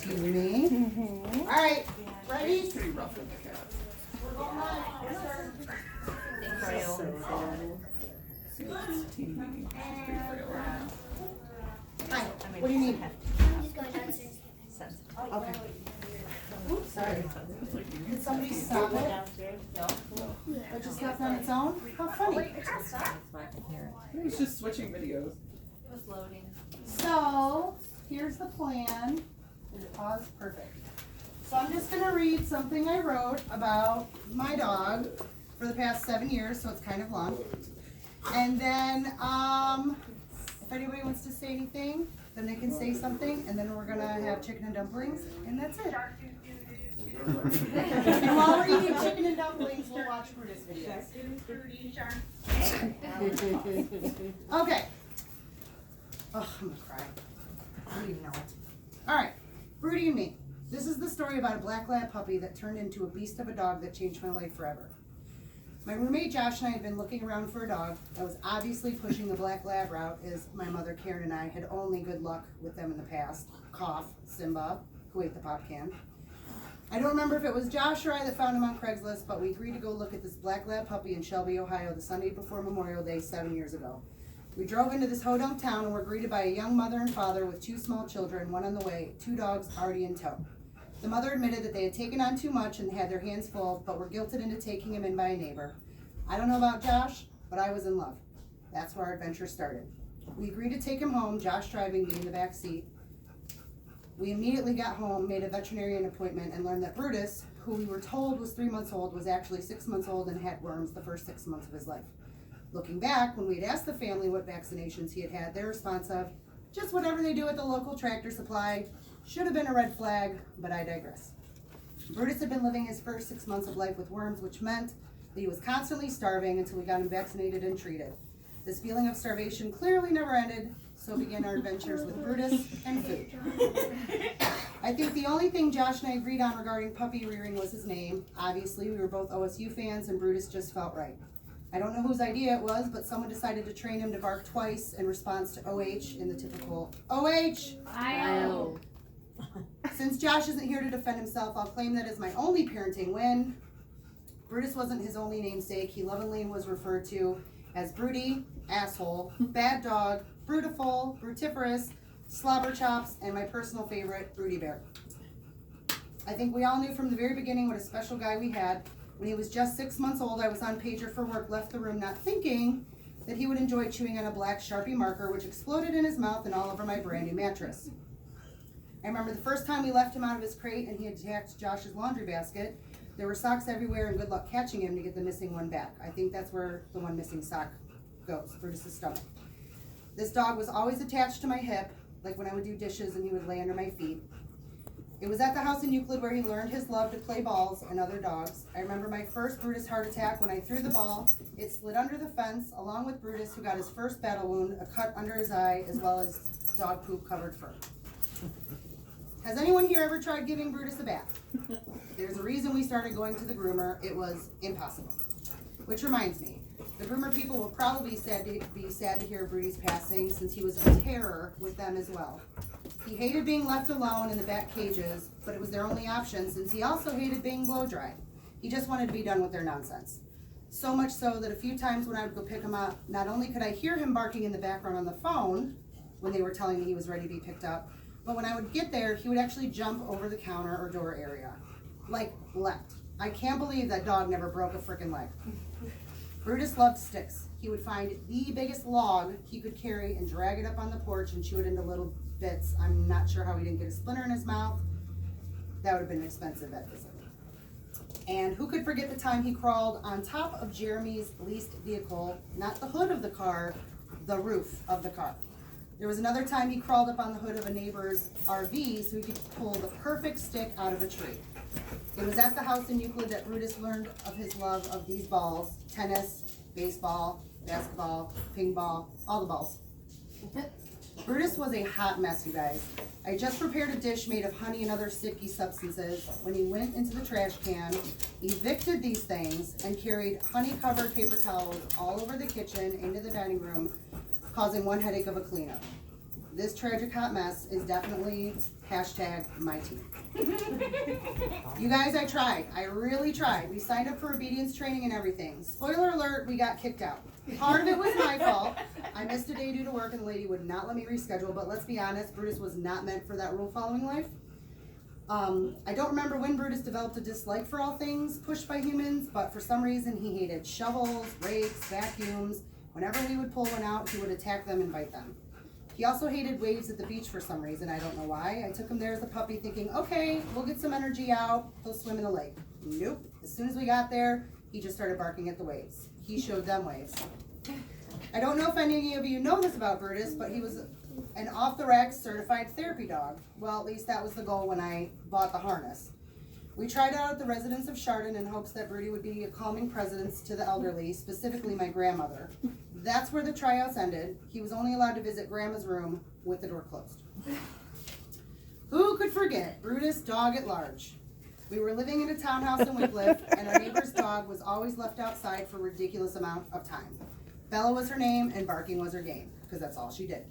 Excuse me. All right, ready? He's pretty rough with the cat. We're going live. She's teeny. She's pretty frail right now. Hi, what do you need? I'm just going downstairs. Okay. Oops, sorry. It's like you Did somebody stop it? It just stopped on its own? How funny. He was just switching videos. It was loading. So, here's the plan. Did it pause? Perfect. So I'm just gonna read something I wrote about my dog for the past 7 years, so it's kind of long. And then, if anybody wants to say anything, then they can say something, and then we're gonna have chicken and dumplings, and that's it. And while we're eating chicken and dumplings, we'll watch Brutus videos. Okay. Oh, I'm gonna cry. I don't even know it. Alright, Broody and me. This is the story about a black lab puppy that turned into a beast of a dog that changed my life forever. My roommate Josh and I had been looking around for a dog that was obviously pushing the black lab route, as my mother Karen and I had only good luck with them in the past. Cough, Simba, who ate the pop can. I don't remember if it was Josh or I that found him on Craigslist, but we agreed to go look at this black lab puppy in Shelby, Ohio the Sunday before Memorial Day 7 years ago. We drove into this hodunk town and were greeted by a young mother and father with 2 small children, one on the way, 2 dogs already in tow. The mother admitted that they had taken on too much and had their hands full, but were guilted into taking him in by a neighbor. I don't know about Josh, but I was in love. That's where our adventure started. We agreed to take him home, Josh driving, me in the back seat. We immediately got home, made a veterinarian appointment, and learned that Brutus, who we were told was 3 months old, was actually 6 months old and had worms the first 6 months of his life. Looking back, when we had asked the family what vaccinations he had had, their response of, just whatever they do at the local Tractor Supply, should have been a red flag, but I digress. Brutus had been living his first 6 months of life with worms, which meant that he was constantly starving until we got him vaccinated and treated. This feeling of starvation clearly never ended, so began our adventures with Brutus and food. I think the only thing Josh and I agreed on regarding puppy rearing was his name. Obviously, we were both OSU fans and Brutus just felt right. I don't know whose idea it was, but someone decided to train him to bark twice in response to OH in the typical OH! I-O. Since Josh isn't here to defend himself, I'll claim that as my only parenting win. Brutus wasn't his only namesake. He lovingly was referred to as Broody, asshole, bad dog, brutiful, brutiferous, slobber chops, and my personal favorite, Broody Bear. I think we all knew from the very beginning what a special guy we had. When he was just 6 months old, I was on pager for work, left the room not thinking that he would enjoy chewing on a black Sharpie marker, which exploded in his mouth and all over my brand new mattress. I remember the first time we left him out of his crate and he attacked Josh's laundry basket. There were socks everywhere and good luck catching him to get the missing one back. I think that's where the one missing sock goes, Brutus's stomach. This dog was always attached to my hip, like when I would do dishes and he would lay under my feet. It was at the house in Euclid where he learned his love to play balls and other dogs. I remember my first Brutus heart attack when I threw the ball. It slid under the fence, along with Brutus, who got his first battle wound, a cut under his eye, as well as dog poop covered fur. Has anyone here ever tried giving Brutus a bath? There's a reason we started going to the groomer. It was impossible. Which reminds me, the groomer people will probably be sad to hear Broody's passing, since he was a terror with them as well. He hated being left alone in the back cages, but it was their only option, since he also hated being blow-dried. He just wanted to be done with their nonsense. So much so that a few times when I would go pick him up, not only could I hear him barking in the background on the phone when they were telling me he was ready to be picked up, but when I would get there, he would actually jump over the counter or door area. Like, leapt. I can't believe that dog never broke a frickin' leg. Brutus loved sticks. He would find the biggest log he could carry and drag it up on the porch and chew it into little bits. I'm not sure how he didn't get a splinter in his mouth. That would have been an expensive vet visit. And who could forget the time he crawled on top of Jeremy's leased vehicle, not the hood of the car, the roof of the car. There was another time he crawled up on the hood of a neighbor's RV so he could pull the perfect stick out of a tree. It was at the house in Euclid that Brutus learned of his love of these balls: tennis, baseball, basketball, ping ball, all the balls. Brutus was a hot mess, you guys. I just prepared a dish made of honey and other sticky substances when he went into the trash can, evicted these things, and carried honey-covered paper towels all over the kitchen into the dining room, causing one headache of a cleanup. this tragic hot mess is definitely hashtag my team. You guys, I tried. I really tried. We signed up for obedience training and everything. Spoiler alert, we got kicked out. Part of it was my fault. I missed a day due to work and the lady would not let me reschedule, but let's be honest, Brutus was not meant for that rule-following life. I don't remember when Brutus developed a dislike for all things pushed by humans, but for some reason he hated shovels, rakes, vacuums. Whenever we would pull one out, he would attack them and bite them. He also hated waves at the beach for some reason, I don't know why. I took him there as a puppy thinking, okay, we'll get some energy out, he'll swim in a lake. Nope. As soon as we got there, he just started barking at the waves. He showed them waves. I don't know if any of you know this about Brutus, but he was an off-the-rack certified therapy dog. Well, at least that was the goal when I bought the harness. We tried out at the residence of Chardon in hopes that Broody would be a calming presence to the elderly, specifically my grandmother. That's where the tryouts ended. He was only allowed to visit Grandma's room with the door closed. Who could forget Brutus, dog at large? We were living in a townhouse in Wycliffe, and our neighbor's dog was always left outside for a ridiculous amount of time. Bella was her name, and barking was her game, because that's all she did.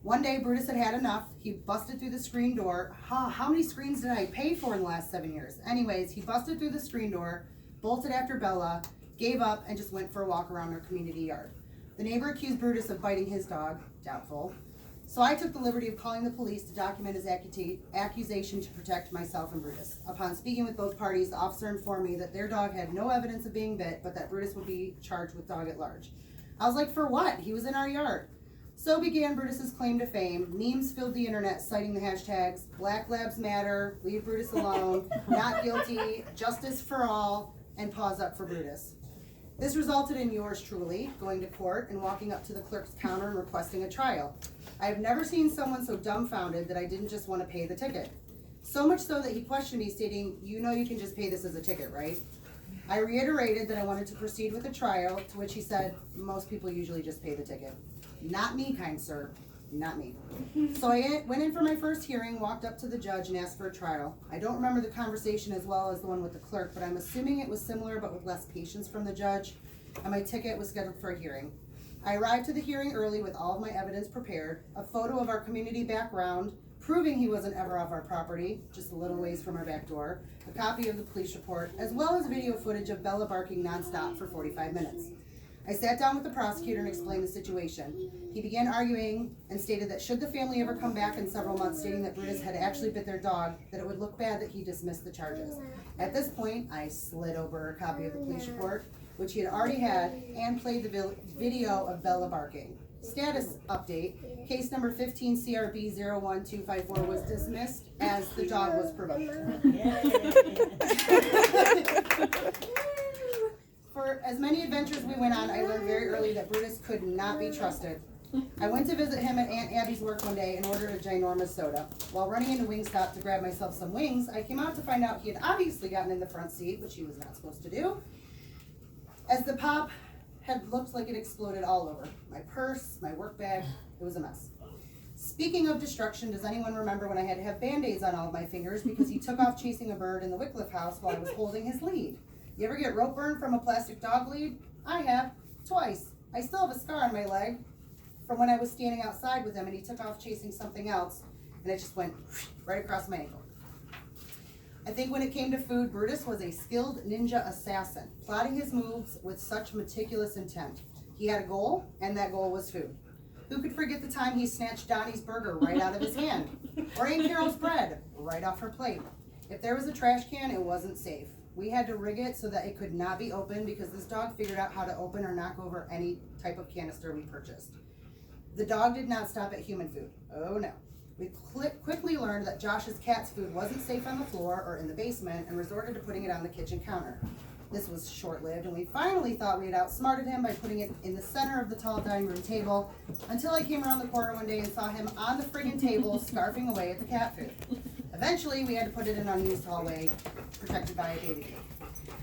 One day, Brutus had had enough. He busted through the screen door. How many screens did I pay for in the last 7 years? Anyways, he busted through the screen door, bolted after Bella, gave up, and just went for a walk around our community yard. The neighbor accused Brutus of biting his dog. Doubtful. So I took the liberty of calling the police to document his accusation to protect myself and Brutus. Upon speaking with both parties, the officer informed me that their dog had no evidence of being bit, but that Brutus would be charged with dog at large. I was like, for what? He was in our yard. So began Brutus's claim to fame. Memes filled the internet citing the hashtags Black Labs Matter, Leave Brutus Alone, Not Guilty, Justice for All, and Paws Up for Brutus. This resulted in yours truly going to court and walking up to the clerk's counter and requesting a trial. I have never seen someone so dumbfounded that I didn't just want to pay the ticket. So much so that he questioned me, stating, "You know you can just pay this as a ticket, right?" I reiterated that I wanted to proceed with a trial, to which he said, "Most people usually just pay the ticket." Not me, kind sir. Not me. So I went in for my first hearing, walked up to the judge, and asked for a trial. I don't remember the conversation as well as the one with the clerk, but I'm assuming it was similar but with less patience from the judge, and my ticket was scheduled for a hearing. I arrived to the hearing early with all of my evidence prepared, a photo of our community background, proving he wasn't ever off our property, just a little ways from our back door, a copy of the police report, as well as video footage of Bella barking nonstop for 45 minutes. I sat down with the prosecutor and explained the situation. He began arguing and stated that should the family ever come back in several months stating that Brutus had actually bit their dog, that it would look bad that he dismissed the charges. At this point, I slid over a copy of the police report, which he had already had, and played the video of Bella barking. Status update, case number 15 CRB 01254 was dismissed as the dog was provoked. For as many adventures we went on, I learned very early that Brutus could not be trusted. I went to visit him at Aunt Abby's work one day and ordered a ginormous soda. While running into Wingstop to grab myself some wings, I came out to find out he had obviously gotten in the front seat, which he was not supposed to do, as the pop had looked like it exploded all over. My purse, my work bag, it was a mess. Speaking of destruction, does anyone remember when I had to have Band-Aids on all of my fingers because he took off chasing a bird in the Wycliffe house while I was holding his lead? You ever get rope burn from a plastic dog lead? I have, twice. I still have a scar on my leg from when I was standing outside with him and he took off chasing something else and it just went right across my ankle. I think when it came to food, Brutus was a skilled ninja assassin, plotting his moves with such meticulous intent. He had a goal, and that goal was food. Who could forget the time he snatched Donnie's burger right out of his hand? Or Aunt Carol's bread right off her plate? If there was a trash can, it wasn't safe. We had to rig it so that it could not be opened because this dog figured out how to open or knock over any type of canister we purchased. The dog did not stop at human food. Oh no. We quickly learned that Josh's cat's food wasn't safe on the floor or in the basement and resorted to putting it on the kitchen counter. This was short-lived, and we finally thought we had outsmarted him by putting it in the center of the tall dining room table until I came around the corner one day and saw him on the friggin' table scarfing away at the cat food. Eventually, we had to put it in an unused hallway protected by a baby cage.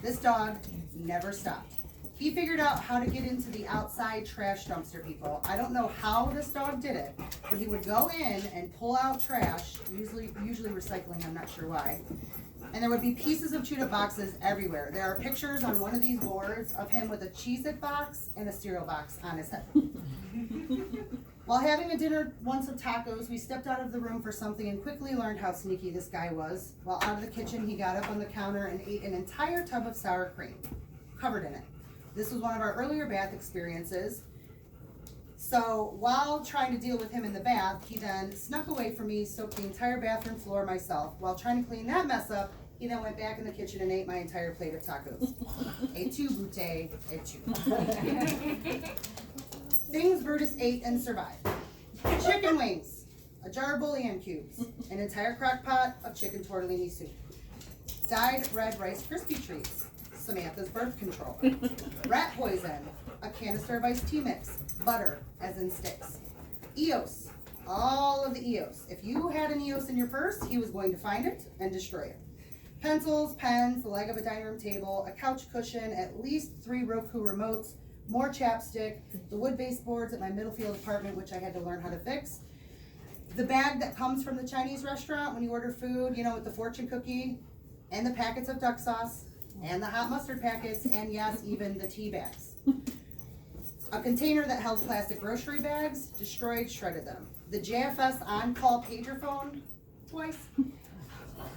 This dog never stopped. He figured out how to get into the outside trash dumpster, people. I don't know how this dog did it, but he would go in and pull out trash, usually recycling, I'm not sure why. And there would be pieces of chewed up boxes everywhere. There are pictures on one of these boards of him with a Cheez-It box and a cereal box on his head. While having a dinner once of tacos, we stepped out of the room for something and quickly learned how sneaky this guy was. While out of the kitchen, he got up on the counter and ate an entire tub of sour cream, covered in it. This was one of our earlier bath experiences. So while trying to deal with him in the bath, he then snuck away from me, soaked the entire bathroom floor myself. While trying to clean that mess up, he then went back in the kitchen and ate my entire plate of tacos. Et tu, Brute, et tu. Things Brutus ate and survived. Chicken wings, a jar of bouillon cubes, an entire crock pot of chicken tortellini soup, dyed red Rice Krispie treats, Samantha's birth control, rat poison, a canister of iced tea mix, butter, as in sticks, EOS, all of the EOS. If you had an EOS in your purse, he was going to find it and destroy it. Pencils, pens, the leg of a dining room table, a couch cushion, at least 3 Roku remotes, more chapstick, the wood baseboards at my Middlefield apartment, which I had to learn how to fix, the bag that comes from the Chinese restaurant when you order food, you know, with the fortune cookie, and the packets of duck sauce, and the hot mustard packets, and yes, even the tea bags. A container that held plastic grocery bags, destroyed, shredded them. The JFS on-call pager phone, twice.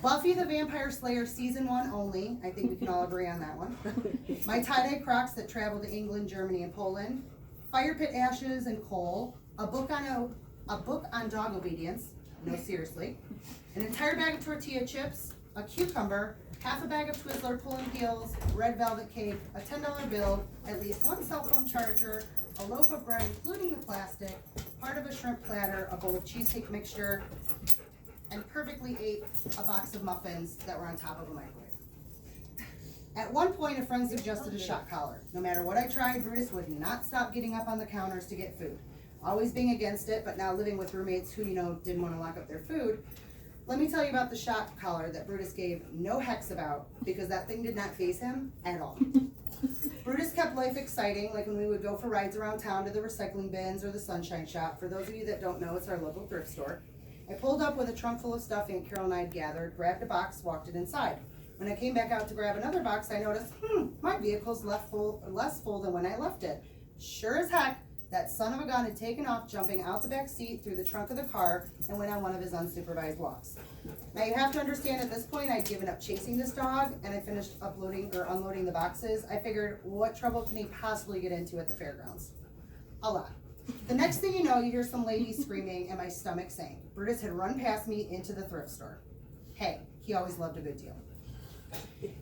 Buffy the Vampire Slayer season 1 only. I think we can all agree on that one. My tie-dye Crocs that traveled to England, Germany, and Poland. Fire pit ashes and coal. A book on dog obedience. No, seriously. An entire bag of tortilla chips. A cucumber. Half a bag of Twizzler pulling peels. Red velvet cake. A $10 bill. At least 1 cell phone charger. A loaf of bread, including the plastic. Part of a shrimp platter. A bowl of cheesecake mixture. And perfectly ate a box of muffins that were on top of a microwave. At one point, a friend suggested a shot collar. No matter what I tried, Brutus would not stop getting up on the counters to get food. Always being against it, but now living with roommates who, you know, didn't want to lock up their food. Let me tell you about the shot collar that Brutus gave no hex about, because that thing did not faze him at all. Brutus kept life exciting, like when we would go for rides around town to the recycling bins or the Sunshine Shop. For those of you that don't know, it's our local thrift store. I pulled up with a trunk full of stuff Aunt Carol and I had gathered, grabbed a box, walked it inside. When I came back out to grab another box, I noticed, my vehicle's less full than when I left it. Sure as heck, that son of a gun had taken off, jumping out the back seat through the trunk of the car and went on one of his unsupervised walks. Now you have to understand, at this point I'd given up chasing this dog and I finished unloading the boxes. I figured, what trouble can he possibly get into at the fairgrounds? A lot. The next thing you know, you hear some lady screaming and my stomach sank. Brutus had run past me into the thrift store. Hey, he always loved a good deal.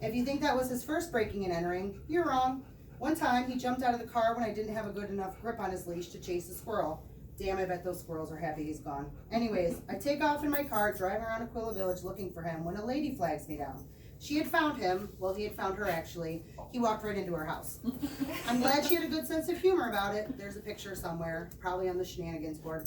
If you think that was his first breaking and entering, you're wrong. One time, he jumped out of the car when I didn't have a good enough grip on his leash to chase a squirrel. Damn, I bet those squirrels are happy he's gone. Anyways, I take off in my car, driving around Aquila Village looking for him, when a lady flags me down. She had found him. Well, he had found her, actually. He walked right into her house. I'm glad she had a good sense of humor about it. There's a picture somewhere, probably on the shenanigans board.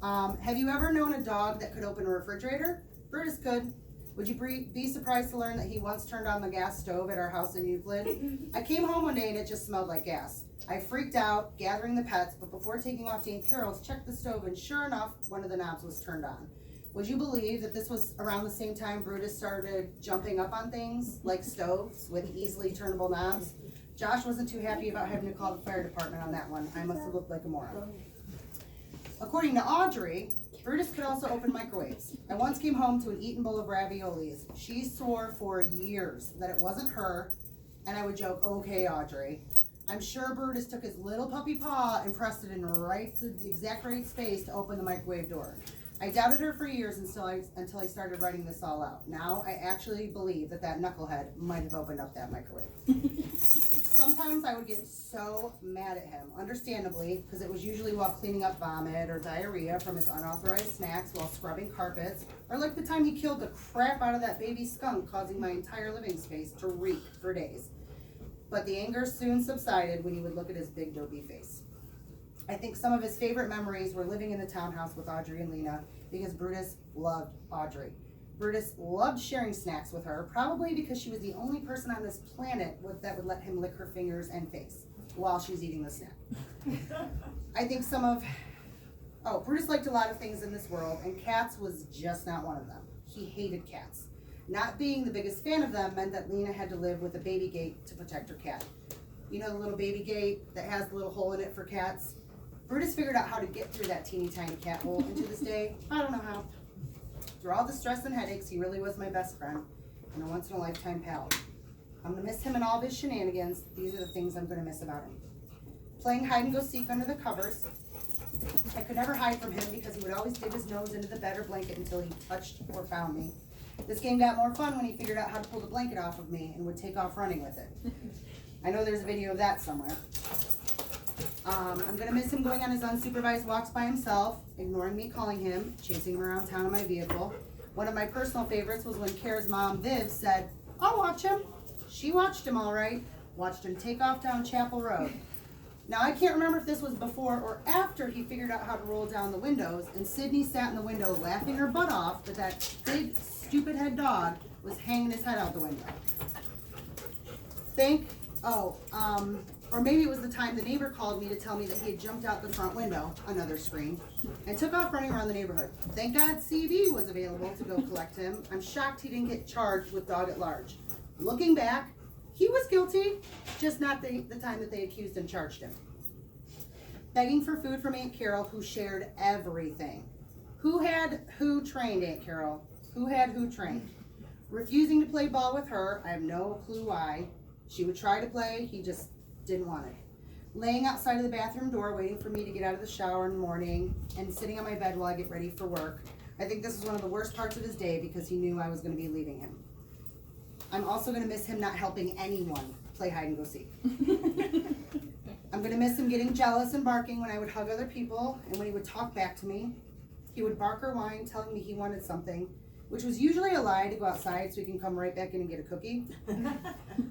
Have you ever known a dog that could open a refrigerator? Brutus could. Would you be surprised to learn that he once turned on the gas stove at our house in Euclid? I came home one day and it just smelled like gas. I freaked out, gathering the pets, but before taking off to Aunt Carol's, checked the stove, and sure enough, one of the knobs was turned on. Would you believe that this was around the same time Brutus started jumping up on things, like stoves, with easily turnable knobs? Josh wasn't too happy about having to call the fire department on that one. I must have looked like a moron. According to Audrey, Brutus could also open microwaves. I once came home to an eaten bowl of raviolis. She swore for years that it wasn't her, and I would joke, okay, Audrey. I'm sure Brutus took his little puppy paw and pressed it in the exact right space to open the microwave door. I doubted her for years until I started writing this all out. Now I actually believe that knucklehead might have opened up that microwave. Sometimes I would get so mad at him, understandably, because it was usually while cleaning up vomit or diarrhea from his unauthorized snacks while scrubbing carpets, or like the time he killed the crap out of that baby skunk, causing my entire living space to reek for days. But the anger soon subsided when he would look at his big dopey face. I think some of his favorite memories were living in the townhouse with Audrey and Lena, because Brutus loved Audrey. Brutus loved sharing snacks with her, probably because she was the only person on this planet that would let him lick her fingers and face while she's eating the snack. I think Brutus liked a lot of things in this world, and cats was just not one of them. He hated cats. Not being the biggest fan of them meant that Lena had to live with a baby gate to protect her cat. You know the little baby gate that has the little hole in it for cats? Brutus figured out how to get through that teeny tiny cat hole, and to this day, I don't know how. Through all the stress and headaches, he really was my best friend and a once-in-a-lifetime pal. I'm gonna miss him and all of his shenanigans. These are the things I'm gonna miss about him. Playing hide and go seek under the covers. I could never hide from him because he would always dig his nose into the bed or blanket until he touched or found me. This game got more fun when he figured out how to pull the blanket off of me and would take off running with it. I know there's a video of that somewhere. I'm gonna miss him going on his unsupervised walks by himself, ignoring me calling him, chasing him around town in my vehicle. One of my personal favorites was when Kara's mom, Viv, said, "I'll watch him." She watched him all right, watched him take off down Chapel Road. Now I can't remember if this was before or after he figured out how to roll down the windows, and Sydney sat in the window laughing her butt off that that big stupid head dog was hanging his head out the window. Or maybe it was the time the neighbor called me to tell me that he had jumped out the front window, another scream, and took off running around the neighborhood. Thank God CB was available to go collect him. I'm shocked he didn't get charged with dog at large. Looking back, he was guilty, just not the time that they accused and charged him. Begging for food from Aunt Carol, who shared everything. Who trained Aunt Carol? Who trained? Refusing to play ball with her, I have no clue why. She would try to play, he just didn't want it. Laying outside of the bathroom door, waiting for me to get out of the shower in the morning, and sitting on my bed while I get ready for work. I think this is one of the worst parts of his day because he knew I was going to be leaving him. I'm also going to miss him not helping anyone play hide and go seek. I'm going to miss him getting jealous and barking when I would hug other people and when he would talk back to me. He would bark or whine, telling me he wanted something, which was usually a lie to go outside so he can come right back in and get a cookie.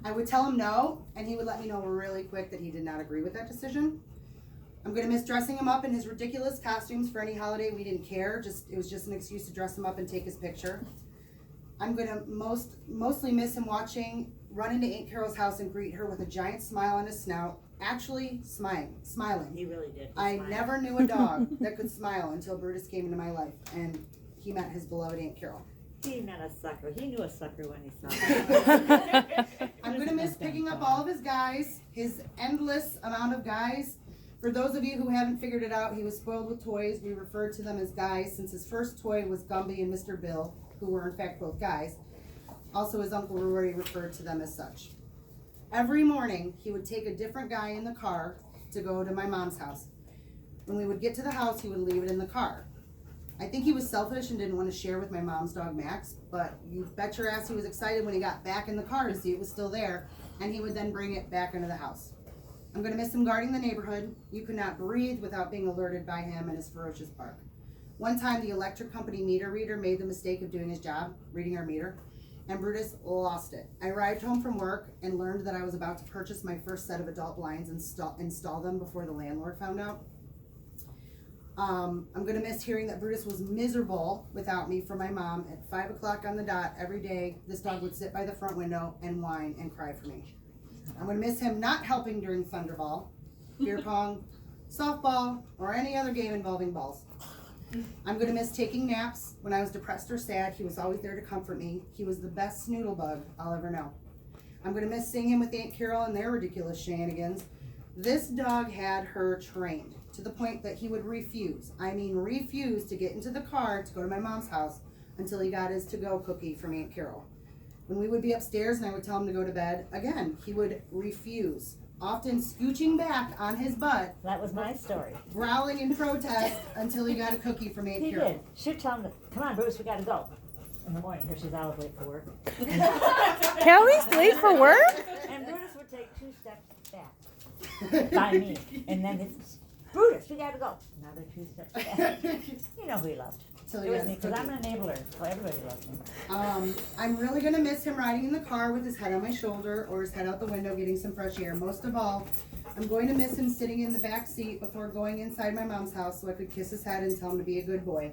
I would tell him no, and he would let me know really quick that he did not agree with that decision. I'm going to miss dressing him up in his ridiculous costumes for any holiday we didn't care. It was just an excuse to dress him up and take his picture. I'm going to mostly miss him run into Aunt Carol's house and greet her with a giant smile on his snout, actually smiling. He really did. I never knew a dog that could smile until Brutus came into my life, and he met his beloved Aunt Carol. He met a sucker. He knew a sucker when he saw him. I'm going to miss picking up all of his guys, his endless amount of guys. For those of you who haven't figured it out, he was spoiled with toys. We referred to them as guys since his first toy was Gumby and Mr. Bill, who were in fact both guys. Also, his Uncle Rory referred to them as such. Every morning, he would take a different guy in the car to go to my mom's house. When we would get to the house, he would leave it in the car. I think he was selfish and didn't want to share with my mom's dog Max, but you bet your ass he was excited when he got back in the car to see it was still there, and he would then bring it back into the house. I'm going to miss him guarding the neighborhood. You could not breathe without being alerted by him and his ferocious bark. One time, the electric company meter reader made the mistake of doing his job, reading our meter, and Brutus lost it. I arrived home from work and learned that I was about to purchase my first set of adult blinds and install them before the landlord found out. I'm going to miss hearing that Brutus was miserable without me from my mom. At 5 o'clock on the dot every day, this dog would sit by the front window and whine and cry for me. I'm going to miss him not helping during Thunderball, beer pong, softball, or any other game involving balls. I'm going to miss taking naps. When I was depressed or sad, he was always there to comfort me. He was the best snoodle bug I'll ever know. I'm going to miss seeing him with Aunt Carol and their ridiculous shenanigans. This dog had her trained to the point that he would refuse to get into the car to go to my mom's house until he got his to-go cookie from Aunt Carol. When we would be upstairs and I would tell him to go to bed, again, he would refuse, often scooching back on his butt. That was my story. Growling in protest until he got a cookie from Aunt Carol. He did. She'd tell him, come on, Bruce, we got to go. In the morning, because she's always late for work. Kelly's late for work? And Brutus would take 2 steps back by me. And then it's, Brutus, we got to go. Another 2 steps back. You know who he loved. It was me, because I'm an enabler, so everybody loves me. I'm really going to miss him riding in the car with his head on my shoulder or his head out the window getting some fresh air. Most of all, I'm going to miss him sitting in the back seat before going inside my mom's house so I could kiss his head and tell him to be a good boy.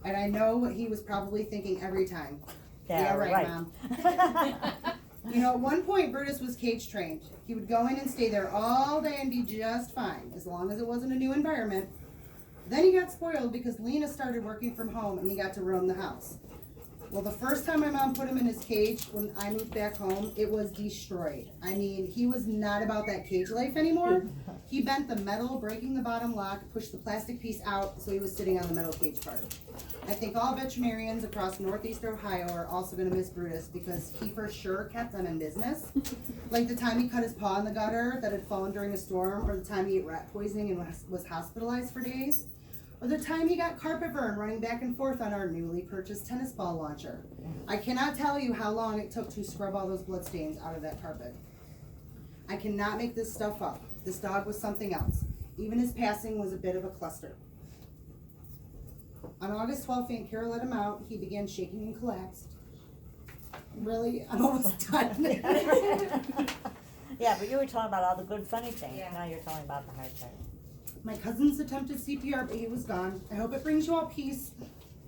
And I know what he was probably thinking every time. Yeah, right, Mom. You know, at one point, Brutus was cage trained. He would go in and stay there all day and be just fine, as long as it wasn't a new environment. Then he got spoiled because Lena started working from home and he got to roam the house. Well, the first time my mom put him in his cage, when I moved back home, it was destroyed. I mean, he was not about that cage life anymore. He bent the metal, breaking the bottom lock, pushed the plastic piece out, so he was sitting on the metal cage part. I think all veterinarians across northeast Ohio are also gonna miss Brutus because he for sure kept them in business. Like the time he cut his paw in the gutter that had fallen during a storm, or the time he ate rat poisoning and was hospitalized for days. Or the time he got carpet burn running back and forth on our newly purchased tennis ball launcher. I cannot tell you how long it took to scrub all those blood stains out of that carpet. I cannot make this stuff up. This dog was something else. Even his passing was a bit of a cluster. On August 12th, Aunt Carol let him out. He began shaking and collapsed. Really? I'm almost done. Yeah, but you were talking about all the good funny things. Yeah. Now you're talking about the hard part. My cousin's attempted CPR, but he was gone. I hope it brings you all peace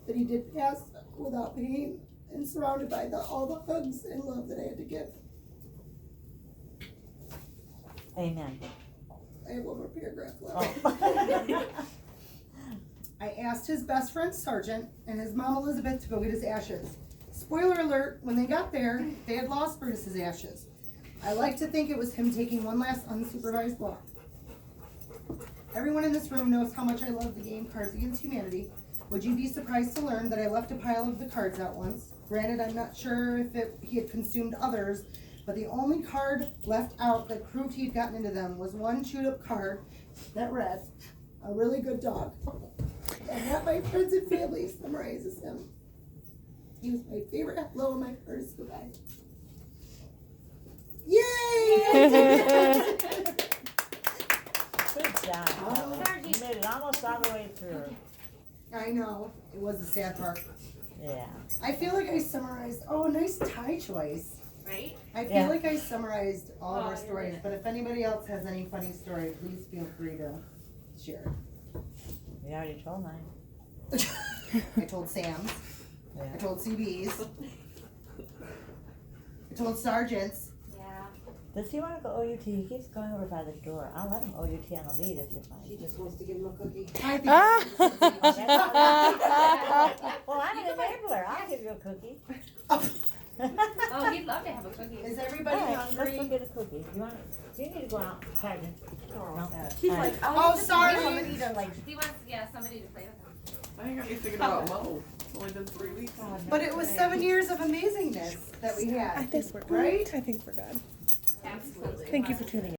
that he did pass without pain and surrounded by all the hugs and love that I had to give. Amen. I have one more paragraph left. Oh. I asked his best friend Sergeant and his mom Elizabeth to go get his ashes. Spoiler alert, when they got there, they had lost Brutus's ashes. I like to think it was him taking one last unsupervised walk. Everyone in this room knows how much I love the game Cards Against Humanity. Would you be surprised to learn that I left a pile of the cards out once? Granted, I'm not sure if he had consumed others, but the only card left out that proved he'd gotten into them was one chewed up card that read, "A really good dog." And that, my friends and family, summarizes him. He was my favorite hello and my first goodbye. Yay! Good job. Oh. You made it almost all the way through. I know, it was the sad part. Yeah. I feel like I summarized, nice tie choice. Right? I feel Yeah. like I summarized all of our you're stories, right. but if anybody else has any funny story, please feel free to share. You already told mine. I told Sam's, I Yeah. told CB's, I told Sergeant's. Yeah. Does he want to go OUT? He keeps going over by the door. I'll let him OUT on the lead if you She like. just wants to give him a cookie. I think Well, I'm an enabler. I'll give you a cookie. Oh, he'd love to have a cookie. Is All everybody right, let's go hungry? get a cookie. You need to go out, Sergeant. No? He's All right. like, Oh, just sorry. need somebody to like. He wants, somebody to play with him. I ain't got me thinking about Mo. It's only been 3 weeks. But it was 7 years of amazingness that we had. I think we're good. Right? I think we're good. Absolutely. Thank you for tuning in.